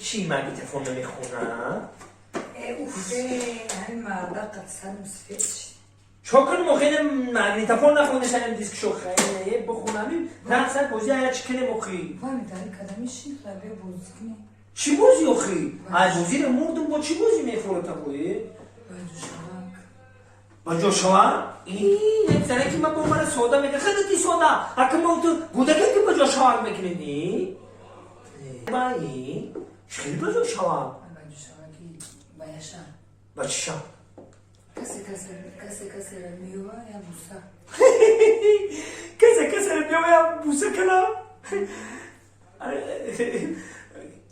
چی مگنیتوفون نمیخونم؟ اوفه همین مرده قدسن سفید شد چون مخیل مگنیتوفون نخونده شنم دیسک شو خیلی بخونم رقصت بازی هر چی کنه مخی وای میداری کدامیشی خلبه بوزی کنی چی بازی اخی؟ از بازی رو مردم با چی بازی میخوره تا بایی؟ با جوشوا؟ این زنه که من با من سودا میگه خیلی تی سودا اگه ما تو گوده که با جوشوا میکنی؟ بایی؟ خیلی با جوشوا؟ با جوشوا که بایشان با چی شا؟ کسی میوه یا بوسا کسی میوه یا بوسا کنم؟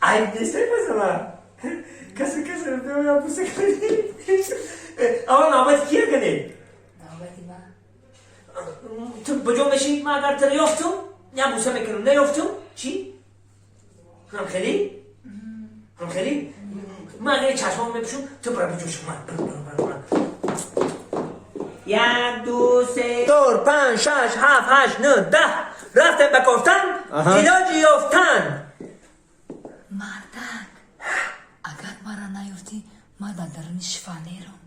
عیب نیسته مثلا کسی میوه یا بوسا کنی؟ اما نامت کیه کنی؟ نامتی من تو بجا بشی من اگر تره یافتم یا بوسه میکنم نیافتم چی؟ هم خیلی؟ من اگر چشمام میپشم تو برای بجوش من یک دو سه چهار پنج شش هفت هشت نه ده رفتم به گفتن علاج یافتن مردک اگر مرا نیفتی ما در درون شفا نیرم